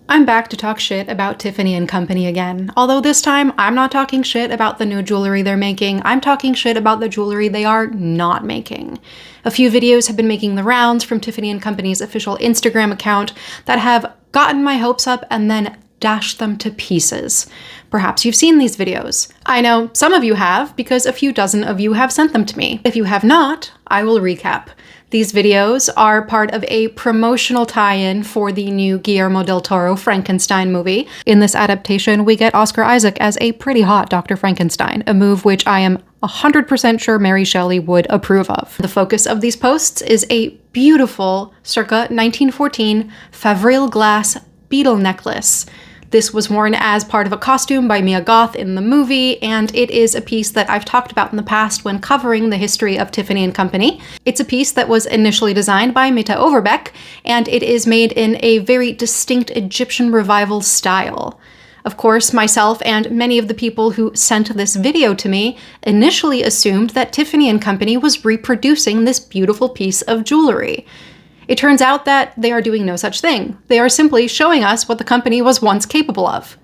I'm back to talk shit about Tiffany and Company again. Although this time, I'm not talking shit about the new jewelry they're making, I'm talking shit about the jewelry they are not making. A few videos have been making the rounds from Tiffany and Company's official Instagram account that have gotten my hopes up and then dashed them to pieces. Perhaps you've seen these videos. I know some of you have, because a few dozen of you have sent them to me. If you have not, I will recap. These videos are part of a promotional tie-in for the new Guillermo del Toro Frankenstein movie. In this adaptation, we get Oscar Isaac as a pretty hot Dr. Frankenstein, a move which I am 100% sure Mary Shelley would approve of. The focus of these posts is a beautiful, circa 1914, Favrile glass beetle necklace. This was worn as part of a costume by Mia Goth in the movie, and it is a piece that I've talked about in the past when covering the history of Tiffany and Company. It's a piece that was initially designed by Meta Overbeck, and it is made in a very distinct Egyptian revival style. Of course, myself and many of the people who sent this video to me initially assumed that Tiffany and Company was reproducing this beautiful piece of jewelry. It turns out that they are doing no such thing. They are simply showing us what the company was once capable of.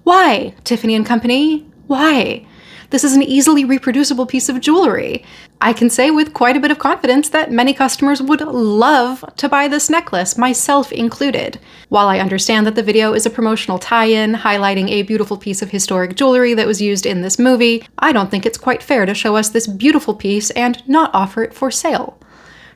Why, Tiffany and Company? Why? This is an easily reproducible piece of jewelry. I can say with quite a bit of confidence that many customers would love to buy this necklace, myself included. While I understand that the video is a promotional tie-in highlighting a beautiful piece of historic jewelry that was used in this movie, I don't think it's quite fair to show us this beautiful piece and not offer it for sale.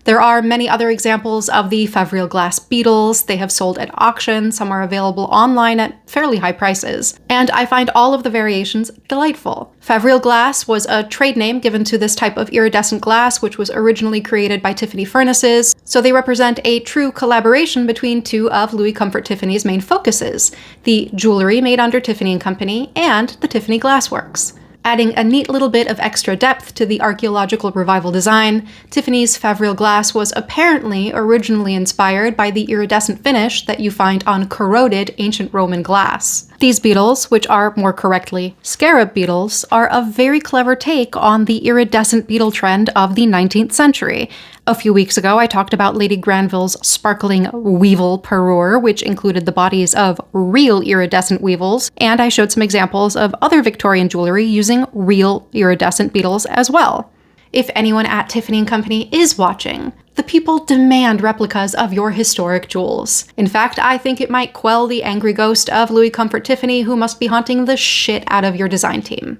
There are many other examples of the Favrile glass beetles. They have sold at auction, some are available online at fairly high prices, and I find all of the variations delightful. Favrile glass was a trade name given to this type of iridescent glass, which was originally created by Tiffany furnaces, so they represent a true collaboration between two of Louis Comfort Tiffany's main focuses, the jewelry made under Tiffany & Company and the Tiffany Glassworks. Adding a neat little bit of extra depth to the archaeological revival design, Tiffany's Favrile glass was apparently originally inspired by the iridescent finish that you find on corroded ancient Roman glass. These beetles, which are more correctly scarab beetles, are a very clever take on the iridescent beetle trend of the 19th century. A few weeks ago, I talked about Lady Granville's sparkling weevil parure, which included the bodies of real iridescent weevils, and I showed some examples of other Victorian jewelry using real iridescent beetles as well. If anyone at Tiffany & Company is watching, the people demand replicas of your historic jewels. In fact, I think it might quell the angry ghost of Louis Comfort Tiffany, who must be haunting the shit out of your design team.